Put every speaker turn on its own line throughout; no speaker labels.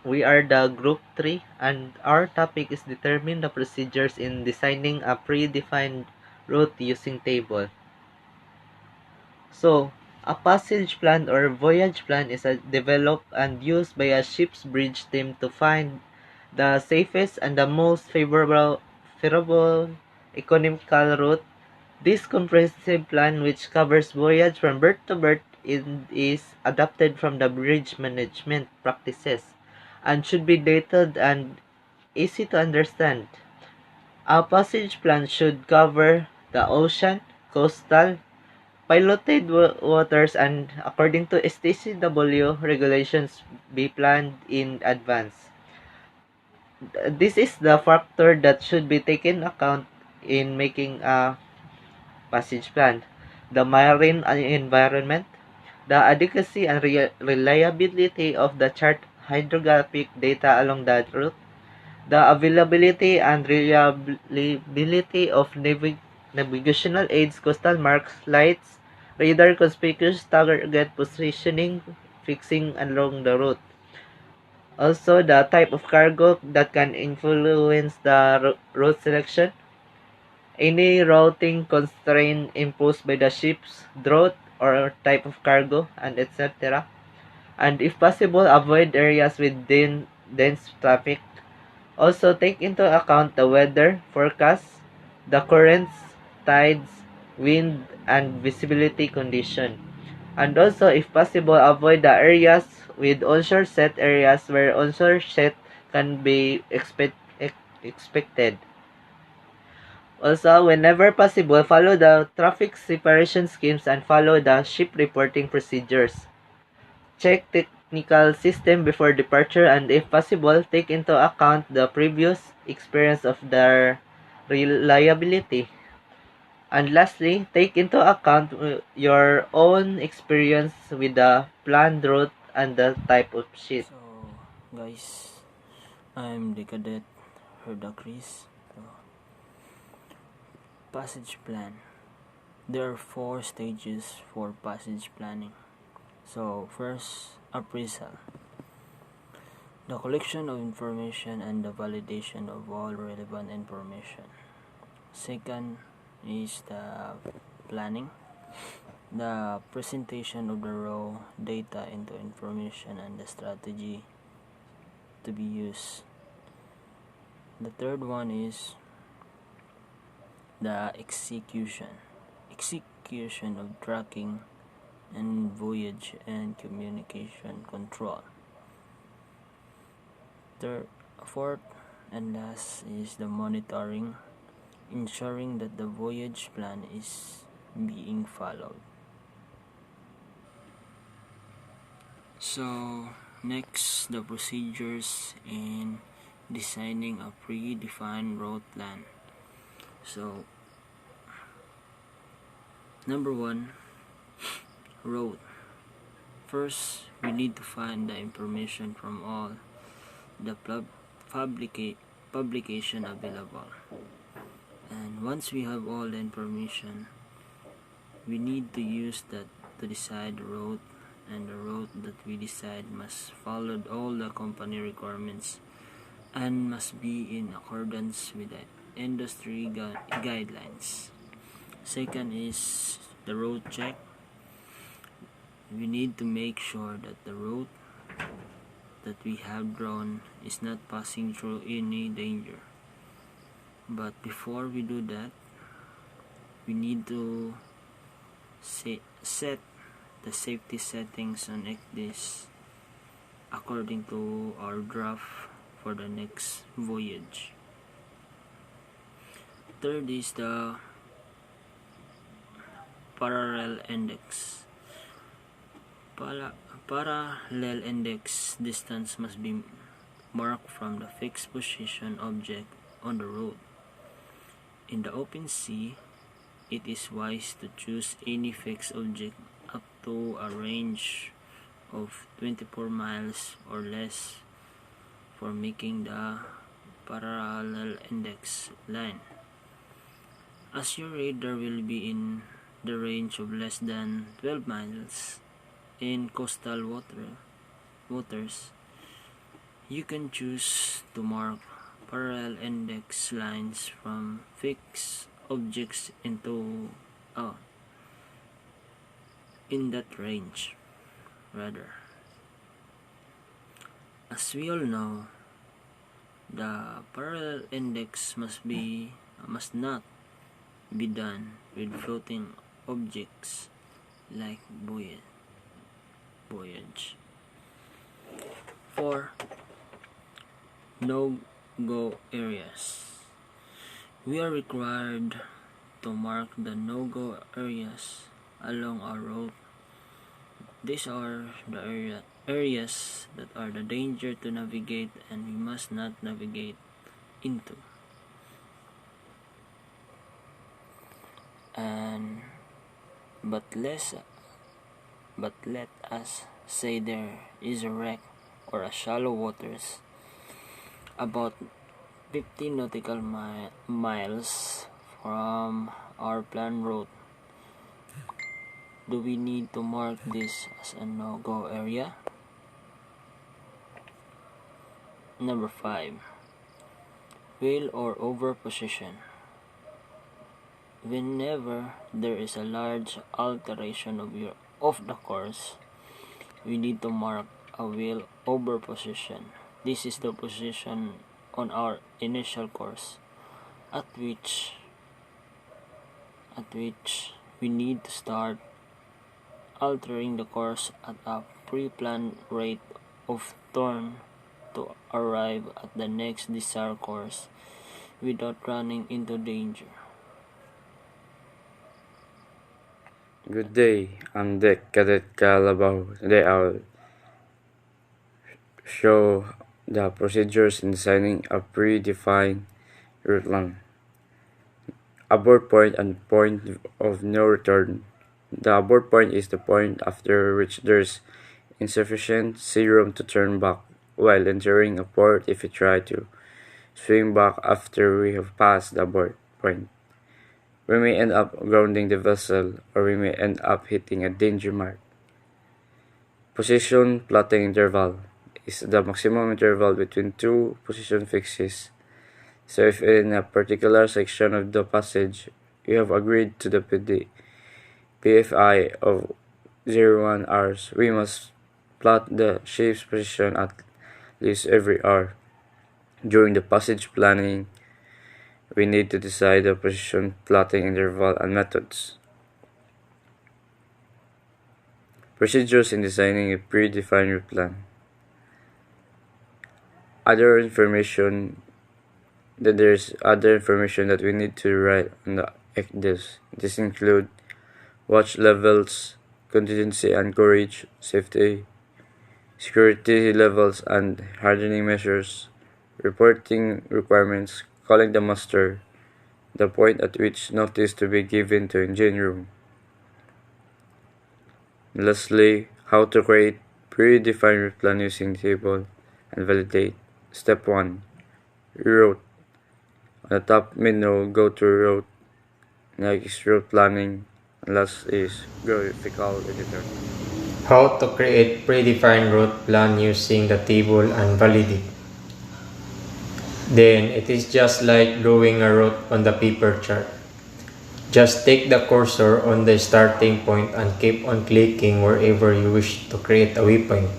We are the group 3 and our topic is determine the procedures in designing a predefined route using table. So, a passage plan or voyage plan is developed and used by a ship's bridge team to find the safest and the most favorable economical route. This comprehensive plan, which covers voyage from berth to berth, is adapted from the bridge management practices and should be dated and easy to understand. A passage plan should cover the ocean, coastal, piloted waters, and according to STCW regulations be planned in advance. This is the factor that should be taken account in making a passage plan. The marine environment, the adequacy and reliability of the chart hydrographic data along that route, the availability and reliability of navigational aids, coastal marks, lights, radar conspicuous target positioning, fixing along the route. Also, the type of cargo that can influence the route selection, any routing constraint imposed by the ship's route or type of cargo, and etc. And if possible, avoid areas with dense traffic. Also, take into account the weather forecast, the currents, tides, wind, and visibility condition. And also, if possible, avoid the areas with onshore set areas where onshore set can be expected. Also, whenever possible, follow the traffic separation schemes and follow the ship reporting procedures. Check technical system before departure and if possible, take into account the previous experience of their reliability. And lastly, take into account your own experience with the planned route and the type of ship.
So, guys, I'm the cadet Herda Chris. So, passage plan. There are 4 stages for passage planning. So, first, appraisal. The collection of information and the validation of all relevant information. Second is the planning. The presentation of the raw data into information and the strategy to be used. The third one is the execution of tracking and voyage and communication control. Fourth and last is the monitoring, ensuring that the voyage plan is being followed. So next, the procedures in designing a predefined route plan. So number 1, route. First, we need to find the information from all the publication available. And once we have all the information, we need to use that to decide the route, and the route that we decide must follow all the company requirements and must be in accordance with the industry guidelines. Second is the road check. We need to make sure that the route that we have drawn is not passing through any danger. But before we do that, we need to set the safety settings on this according to our draft for the next voyage. Third is the parallel index. Parallel index distance must be marked from the fixed position object on the road. In the open sea, it is wise to choose any fixed object up to a range of 24 miles or less for making the parallel index line. As your radar will be in the range of less than 12 miles in coastal waters, You can choose to mark parallel index lines from fixed objects in that range. Rather, as we all know, the parallel index must not be done with floating objects like buoyage. For no-go areas, we are required to mark the no-go areas along our route. These are the areas that are the danger to navigate and we must not navigate into. And but let us say there is a wreck or a shallow waters about 50 nautical miles from our planned route. Do we need to mark this as a no-go area? Number 5. Whale or over position. Whenever there is a large alteration of the course, we need to mark a whale over position. This is the position on our initial course at which we need to start altering the course at a pre-planned rate of turn to arrive at the next desired course without running into danger.
Good day, I'm Deck Cadet Calabaw. Today I'll show the procedures in designing a predefined route plan. Abort point and point of no return. The abort point is the point after which there's insufficient sea room to turn back while entering a port if we try to swing back after we have passed the abort point. We may end up grounding the vessel or we may end up hitting a danger mark. Position plotting interval is the maximum interval between two position fixes. So if in a particular section of the passage you have agreed to the PFI of 01 hours, we must plot the ship's position at least every hour. During the passage planning, we need to decide the position plotting interval and methods. Procedures in designing a predefined route plan. There's other information that we need to write on the ECDIS. This include watch levels, contingency anchorage, safety, security levels and hardening measures, reporting requirements, calling the master, the point at which notice to be given to engine room. Lastly, how to create predefined route plan using table and validate. Step 1. Route. On the top menu, go to route. Next, route planning. And last is graphical editor.
How to create predefined route plan using the table and validate. Then it is just like drawing a route on the paper chart. Just take the cursor on the starting point and keep on clicking wherever you wish to create a waypoint.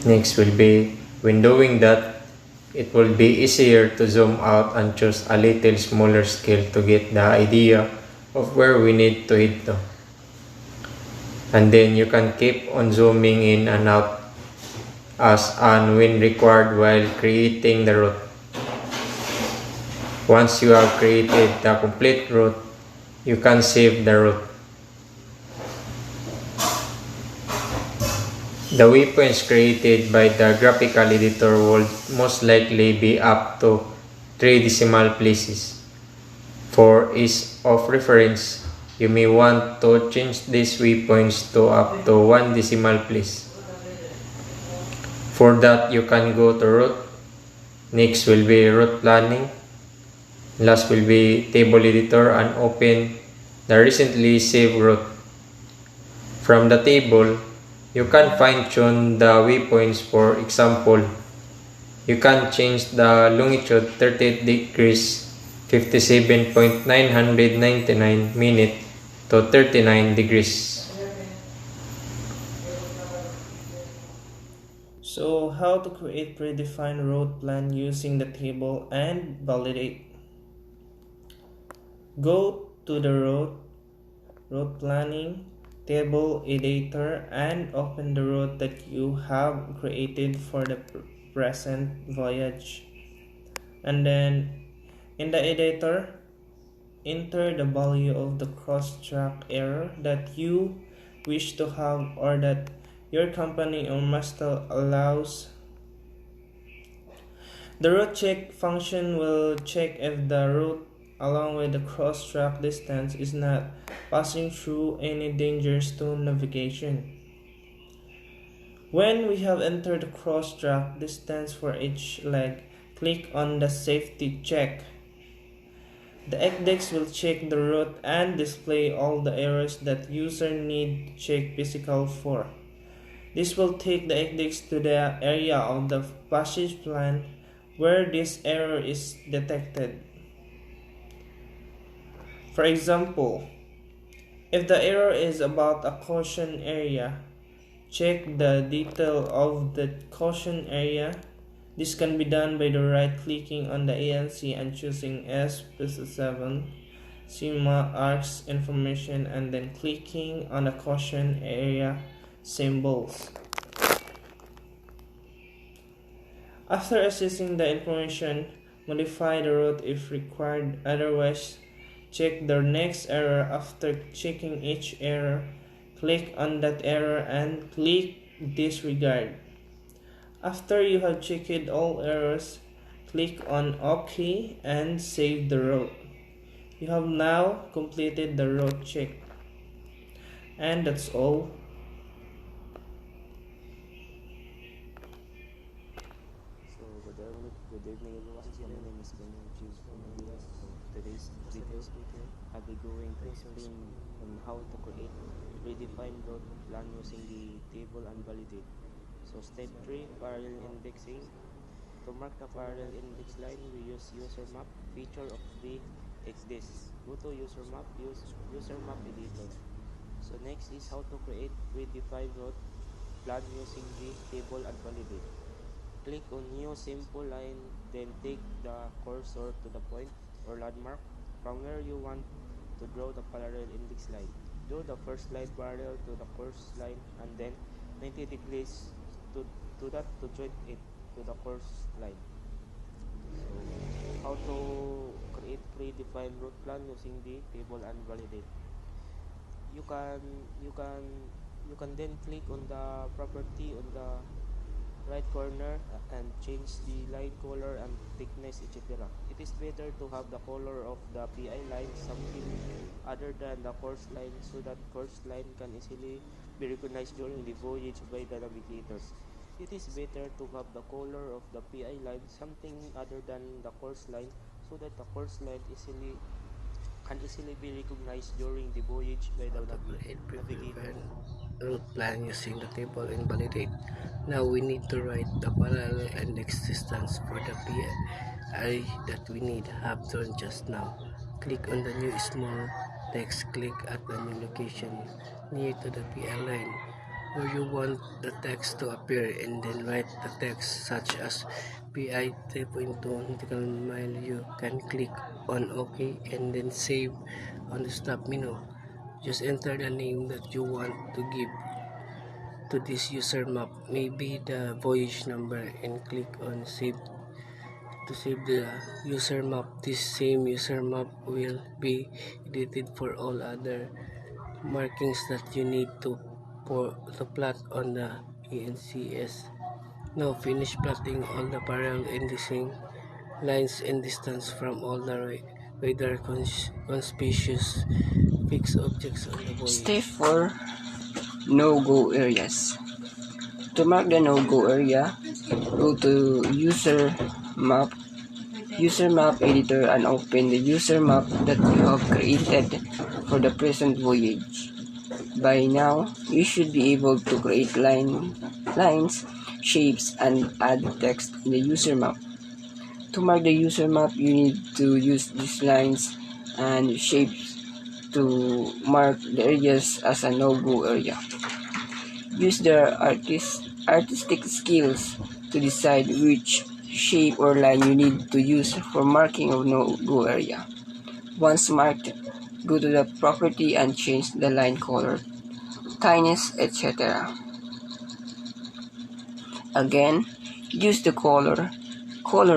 Next will be, when doing that, it will be easier to zoom out and choose a little smaller scale to get the idea of where we need to head to. And then you can keep on zooming in and out as and when required while creating the route. Once you have created the complete route, you can save the route. The waypoints created by the graphical editor will most likely be up to 3 decimal places. For ease of reference, you may want to change these waypoints to up to 1 decimal place. For that, you can go to route. Next will be route planning. Last will be table editor and open the recently saved route. From the table, You can fine-tune the waypoints. For example, you can change the longitude 38 degrees 57.999 minute to 39 degrees.
So, how to create predefined route plan using the table and validate. Go to the route planning table editor and open the route that you have created for the present voyage. And then in the editor, enter the value of the cross-track error that you wish to have or that your company or master allows. The route check function will check if the route along with the cross-track distance is not passing through any dangers to navigation. When we have entered the cross-track distance for each leg, click on the safety check. The ECDEX will check the route and display all the errors that user need to check physical for. This will take the ECDEX to the area of the passage plan where this error is detected. For example, if the error is about a caution area, check the detail of the caution area. This can be done by the right-clicking on the ANC and choosing S57 SIMA ARCS information and then clicking on the caution area symbols. After assessing the information, modify the route if required. Otherwise, check the next error. After checking each error, click on that error and click disregard. After you have checked all errors, click on OK and save the route. You have now completed the route check. And that's all.
So good evening everyone. My name is Benjamin Cheese from US. Today's video, I'll be going to explain on how to create predefined route plan using the table and validate. So step 3, parallel indexing. To mark the parallel index line, we use user map feature of the ECDEX. Go to user map, use user map editor. So next is how to create predefined route plan using the table and validate. Click on new simple line, then take the cursor to the point or landmark from where you want to draw the parallel index line. Draw the first line parallel to the course line and then 90 degrees to that to join it to the course line. So how to create predefined route plan using the table and validate. You can then click on the property on the right corner and change the line color and thickness, etc. It is better to have the color of the PI line something other than the course line so that course line can easily be recognized during the voyage by the navigators. It is better to have the color of the PI line something other than the course line so that the course line can easily be recognized during the voyage by the navigator.
Route plan using the table and validate. Now we need to write the parallel index distance for the PI that we have done just now. Click on the new small text, click at the new location near to the PI line where you want the text to appear and then write the text such as PI 3.2 nautical mile. You can click on OK and then save on the stop menu. Just enter the name that you want to give to this user map, maybe the voyage number, and click on save to save the user map. This same user map will be edited for all other markings that you need to plot on the ENCS. Now finish plotting all the parallel indexing lines and distance from all the radar conspicuous fixed objects on the voyage.
Step 4. No-go areas. To mark the no-go area, go to user map editor and open the user map that you have created for the present voyage. By now, you should be able to create lines, shapes, and add text in the user map. To mark the user map, you need to use these lines and shapes to mark the areas as a no-go area. Use their artistic skills to decide which shape or line you need to use for marking of no-go area. Once marked, go to the property and change the line color, tightness, etc. Again, use the color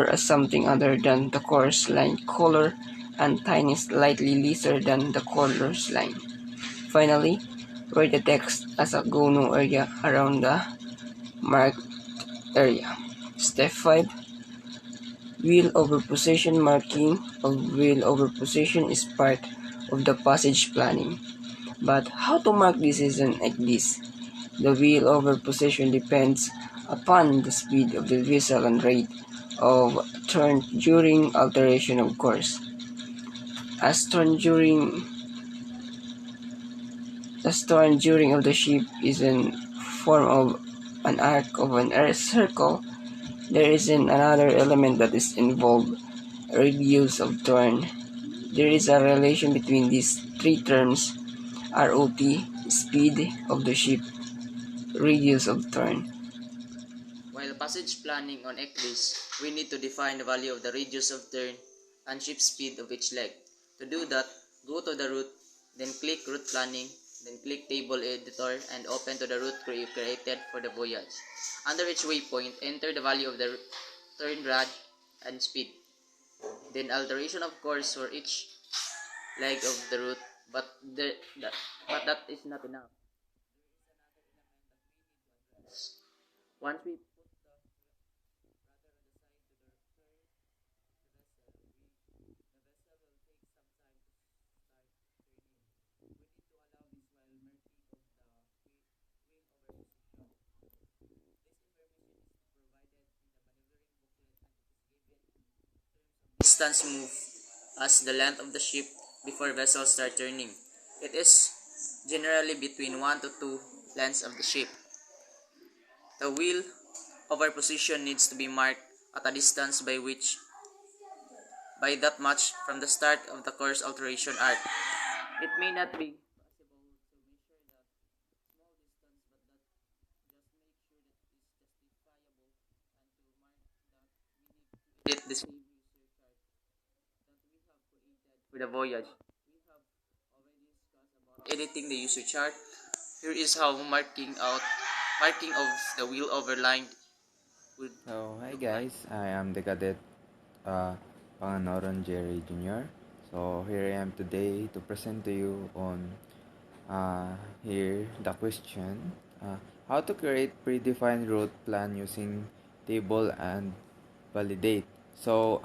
as something other than the course line color and tightness slightly lesser than the color's line. Finally, write the text as a go-no area around the marked area. Step 5. Wheel over position. Marking of wheel over position is part of the passage planning. But how to mark this isn't like this. The wheel over position depends upon the speed of the vessel and rate of turn during alteration of course. As turn during of the ship is in form of an arc of an earth circle, there is another element that is involved, radius of turn. There is a relation between these three terms, ROT, speed of the ship, radius of turn.
While passage planning on ECDIS, we need to define the value of the radius of turn and ship speed of each leg. To do that, go to the route, then click route planning, then click table editor and open to the route you created for the voyage. Under each waypoint, enter the value of the turn rad and speed. Then alteration of course for each leg of the route, but that is not enough. Once we distance move as the length of the ship before vessels start turning. It is generally between 1 to 2 lengths of the ship. The wheel over position needs to be marked at a distance by that much from the start of the course alteration arc. It may not be it the same for the voyage. Editing the user chart. Here is how marking of the wheel overline would.
So, hi guys, I am the cadet Panganoron Jerry Jr. So, here I am today to present to you on here the question how to create predefined route plan using table and validate. So,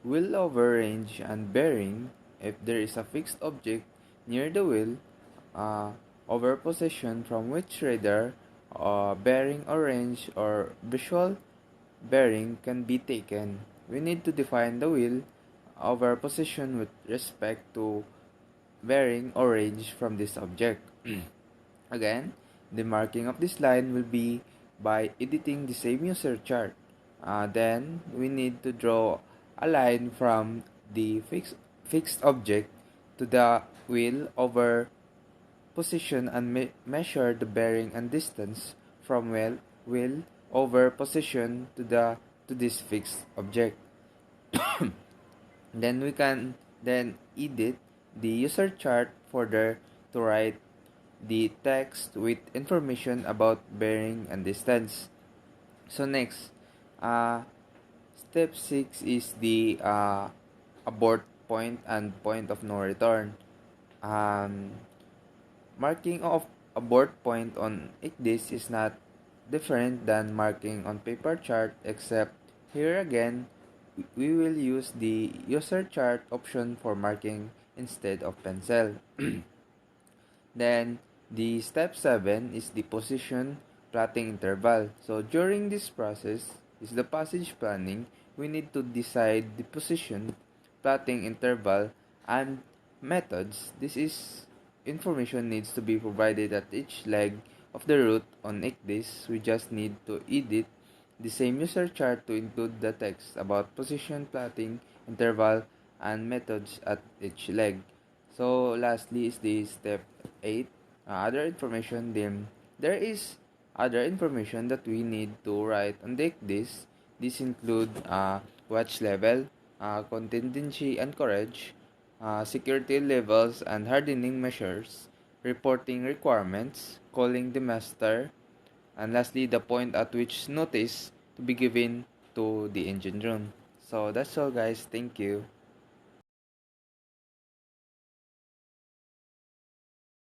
wheel over range and bearing. If there is a fixed object near the wheel, over position from which radar, bearing or range or visual bearing can be taken. We need to define the wheel over position with respect to bearing or range from this object. Again, the marking of this line will be by editing the same user chart. Then we need to draw a line from the fixed object to the wheel over position and measure the bearing and distance from wheel over position to this fixed object. Then we can then edit the user chart further to write the text with information about bearing and distance. So next, step 6 is the abort point and point of no return. Marking of abort point on ECDIS is not different than marking on paper chart, except here again we will use the user chart option for marking instead of pencil. Then the step 7 is the position plotting interval. So during this process is the passage planning. We need to decide the position plotting interval and methods. This is
information needs to be provided at each leg of the route on ECDIS. We just need to edit the same user chart to include the text about position plotting, interval, and methods at each leg. So lastly is the step 8, other information. There is other information that we need to write on the ECDIS. These include watch level, contingency and courage, security levels and hardening measures, reporting requirements, calling the master, and lastly, the point at which notice to be given to the engine room. So that's all, guys. Thank you.